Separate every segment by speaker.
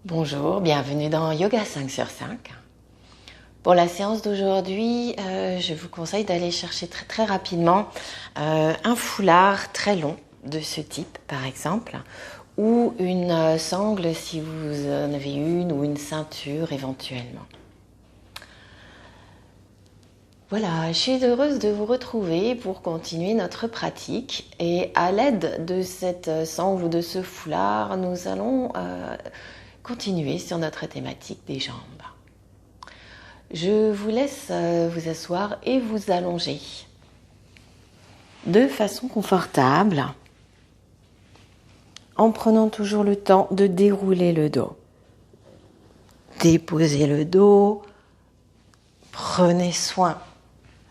Speaker 1: Bonjour, bienvenue dans Yoga 5 sur 5. Pour la séance d'aujourd'hui, je vous conseille d'aller chercher très rapidement un foulard très long de ce type par exemple, ou une sangle si vous en avez une, ou une ceinture éventuellement. Voilà, je suis heureuse de vous retrouver pour continuer notre pratique et à l'aide de cette sangle ou de ce foulard, nous allons continuer sur notre thématique des jambes. Je vous laisse vous asseoir et vous allonger de façon confortable en prenant toujours le temps de dérouler le dos. Déposez le dos, prenez soin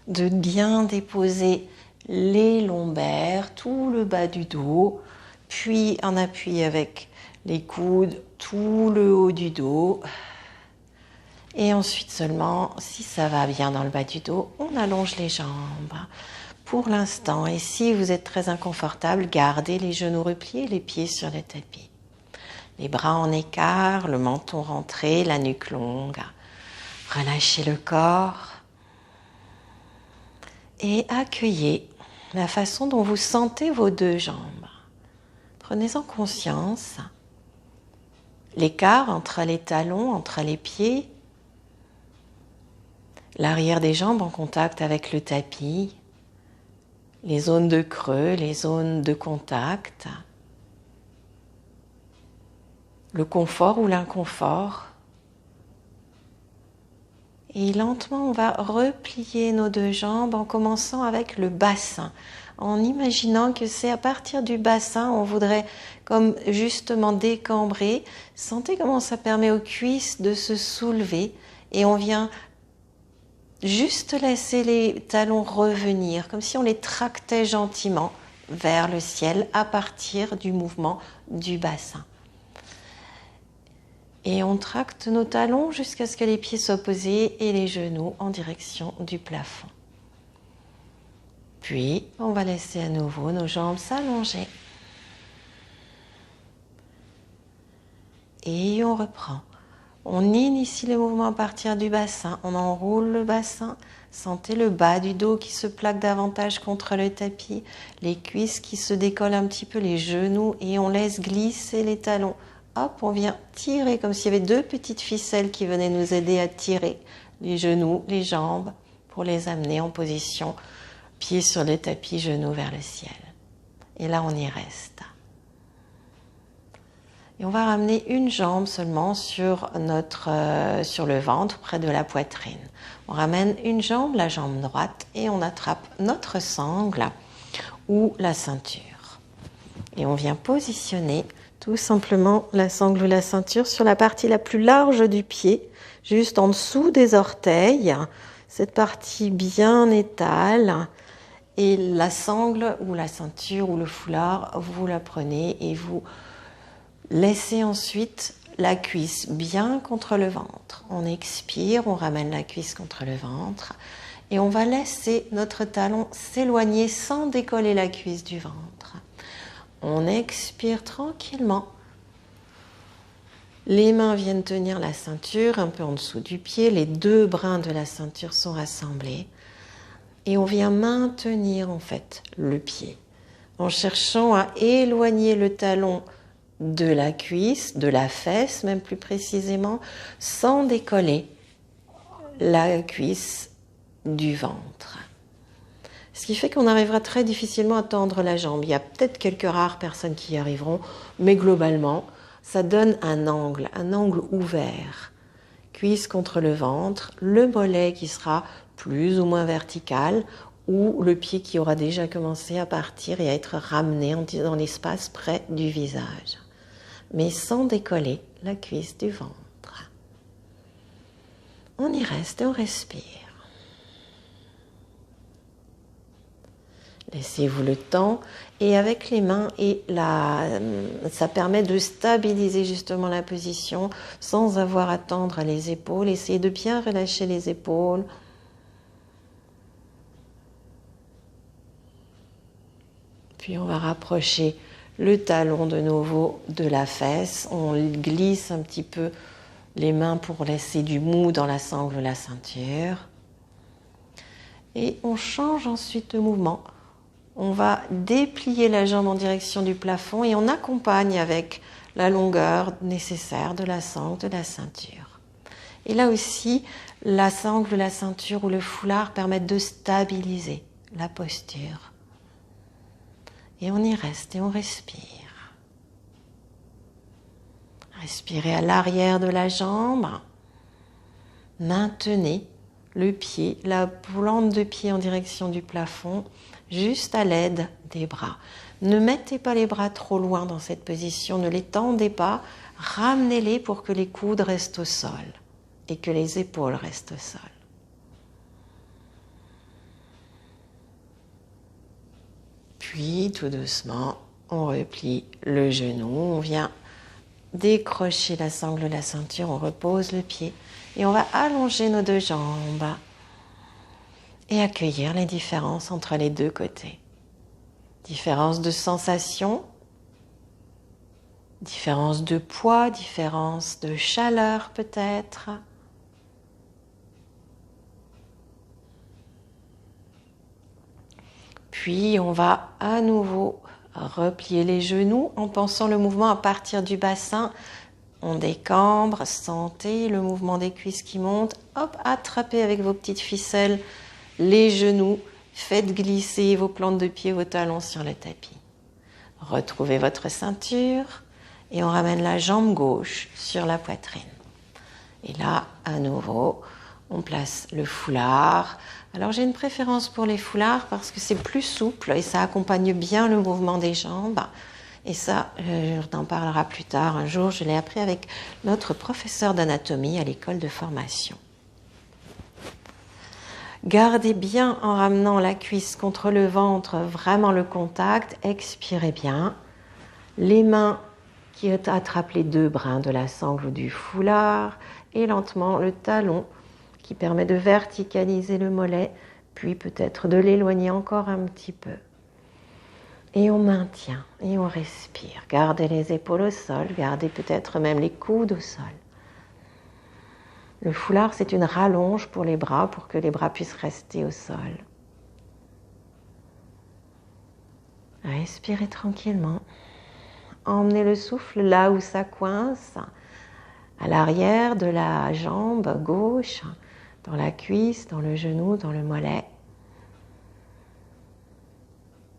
Speaker 1: de bien déposer les lombaires, tout le bas du dos, puis en appui avec les coudes, tout le haut du dos. Et ensuite seulement, si ça va bien dans le bas du dos, on allonge les jambes pour l'instant. Et si vous êtes très inconfortable, gardez les genoux repliés, les pieds sur le tapis. Les bras en écart, le menton rentré, la nuque longue. Relâchez le corps. Et accueillez la façon dont vous sentez vos deux jambes. Prenez-en conscience. L'écart entre les talons, entre les pieds. L'arrière des jambes en contact avec le tapis. Les zones de creux, les zones de contact. Le confort ou l'inconfort. Et lentement, on va replier nos deux jambes en commençant avec le bassin, en imaginant que c'est à partir du bassin, on voudrait comme justement décambrer. Sentez comment ça permet aux cuisses de se soulever et on vient juste laisser les talons revenir, comme si on les tractait gentiment vers le ciel à partir du mouvement du bassin. Et on tracte nos talons jusqu'à ce que les pieds soient posés et les genoux en direction du plafond. Puis, on va laisser à nouveau nos jambes s'allonger. Et on reprend. On initie le mouvement à partir du bassin. On enroule le bassin. Sentez le bas du dos qui se plaque davantage contre le tapis. Les cuisses qui se décollent un petit peu, les genoux. Et on laisse glisser les talons. Hop, on vient tirer comme s'il y avait deux petites ficelles qui venaient nous aider à tirer les genoux, les jambes pour les amener en position pieds sur le tapis, genoux vers le ciel. Et là, on y reste. Et on va ramener une jambe seulement sur le ventre, près de la poitrine. On ramène une jambe, la jambe droite, et on attrape notre sangle ou la ceinture. Et on vient positionner tout simplement la sangle ou la ceinture sur la partie la plus large du pied, juste en dessous des orteils, cette partie bien étale. Et la sangle ou la ceinture ou le foulard, vous la prenez et vous laissez ensuite la cuisse bien contre le ventre. On expire, on ramène la cuisse contre le ventre et on va laisser notre talon s'éloigner sans décoller la cuisse du ventre. On expire tranquillement. Les mains viennent tenir la ceinture un peu en dessous du pied. Les deux brins de la ceinture sont rassemblés. Et on vient maintenir en fait le pied en cherchant à éloigner le talon de la cuisse, de la fesse même plus précisément, sans décoller la cuisse du ventre. Ce qui fait qu'on arrivera très difficilement à tendre la jambe. Il y a peut-être quelques rares personnes qui y arriveront, mais globalement, ça donne un angle ouvert. Cuisse contre le ventre, le mollet qui sera plus ou moins vertical, ou le pied qui aura déjà commencé à partir et à être ramené dans l'espace près du visage, mais sans décoller la cuisse du ventre. On y reste et on respire. Laissez-vous le temps et avec les mains ça permet de stabiliser justement la position sans avoir à tendre les épaules. Essayez de bien relâcher les épaules. Puis on va rapprocher le talon de nouveau de la fesse. On glisse un petit peu les mains pour laisser du mou dans la sangle de la ceinture. Et on change ensuite de mouvement. On va déplier la jambe en direction du plafond et on accompagne avec la longueur nécessaire de la sangle de la ceinture. Et là aussi, la sangle de la ceinture ou le foulard permettent de stabiliser la posture. Et on y reste et on respire. Respirez à l'arrière de la jambe. Maintenez le pied, la plante de pied en direction du plafond, juste à l'aide des bras. Ne mettez pas les bras trop loin dans cette position, ne les tendez pas, ramenez-les pour que les coudes restent au sol et que les épaules restent au sol. Puis, tout doucement, on replie le genou, on vient décrocher la sangle de la ceinture, on repose le pied et on va allonger nos deux jambes et accueillir les différences entre les deux côtés. Différence de sensation, différence de poids, différence de chaleur peut-être. Puis on va à nouveau replier les genoux en pensant le mouvement à partir du bassin. On décambre, sentez le mouvement des cuisses qui montent. Hop, attrapez avec vos petites ficelles les genoux. Faites glisser vos plantes de pied, vos talons sur le tapis. Retrouvez votre ceinture et on ramène la jambe gauche sur la poitrine. Et là, à nouveau, on place le foulard. Alors j'ai une préférence pour les foulards parce que c'est plus souple et ça accompagne bien le mouvement des jambes. Et ça, on en parlera plus tard. Un jour, je l'ai appris avec notre professeur d'anatomie à l'école de formation. Gardez bien en ramenant la cuisse contre le ventre, vraiment le contact. Expirez bien. Les mains qui attrapent les deux brins de la sangle ou du foulard. Et lentement, le talon qui permet de verticaliser le mollet, puis peut-être de l'éloigner encore un petit peu. Et on maintient et on respire. Gardez les épaules au sol, gardez peut-être même les coudes au sol. Le foulard, c'est une rallonge pour les bras, pour que les bras puissent rester au sol. Respirez tranquillement. Emmenez le souffle là où ça coince, à l'arrière de la jambe gauche, dans la cuisse, dans le genou, dans le mollet.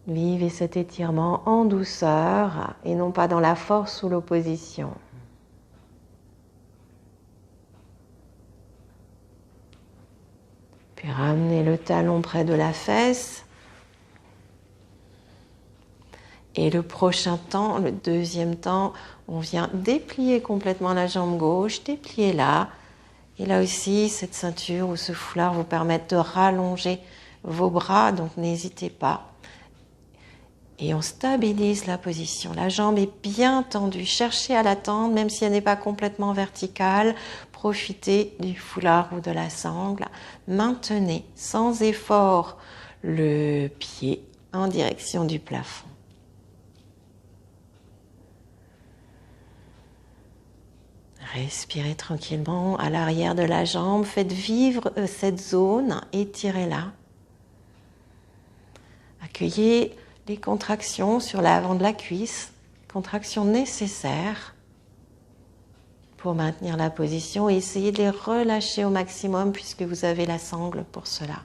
Speaker 1: Vivez cet étirement en douceur et non pas dans la force ou l'opposition. Puis ramenez le talon près de la fesse. Et le prochain temps, le deuxième temps, on vient déplier complètement la jambe gauche, dépliez-la. Et là aussi, cette ceinture ou ce foulard vous permettent de rallonger vos bras, donc n'hésitez pas. Et on stabilise la position. La jambe est bien tendue. Cherchez à la tendre, même si elle n'est pas complètement verticale. Profitez du foulard ou de la sangle. Maintenez sans effort le pied en direction du plafond. Respirez tranquillement à l'arrière de la jambe. Faites vivre cette zone. Étirez-la. Accueillez les contractions sur l'avant de la cuisse, contractions nécessaires pour maintenir la position et essayez de les relâcher au maximum puisque vous avez la sangle pour cela.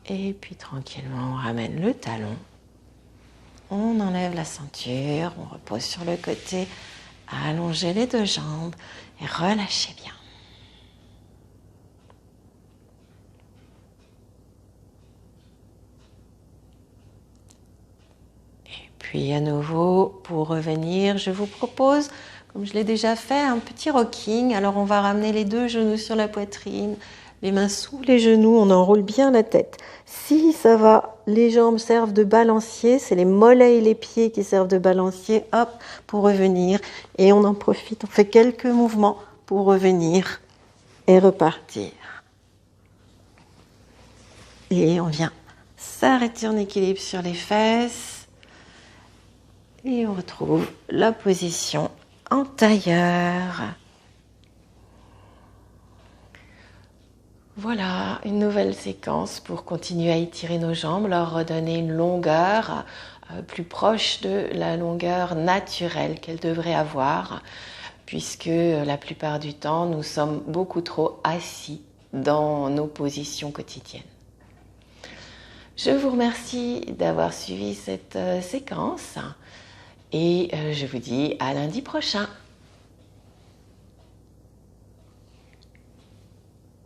Speaker 1: Et puis tranquillement, on ramène le talon, on enlève la ceinture, on repose sur le côté, allongez les deux jambes et relâchez bien. Puis à nouveau, pour revenir, je vous propose, comme je l'ai déjà fait, un petit rocking. Alors on va ramener les deux genoux sur la poitrine, les mains sous les genoux, on enroule bien la tête. Si ça va, les jambes servent de balancier, c'est les mollets et les pieds qui servent de balancier, hop, pour revenir. Et on en profite, on fait quelques mouvements pour revenir et repartir. Et on vient s'arrêter en équilibre sur les fesses. Et on retrouve la position en tailleur. Voilà, une nouvelle séquence pour continuer à étirer nos jambes, leur redonner une longueur plus proche de la longueur naturelle qu'elles devraient avoir, puisque la plupart du temps, nous sommes beaucoup trop assis dans nos positions quotidiennes. Je vous remercie d'avoir suivi cette séquence et je vous dis à lundi prochain.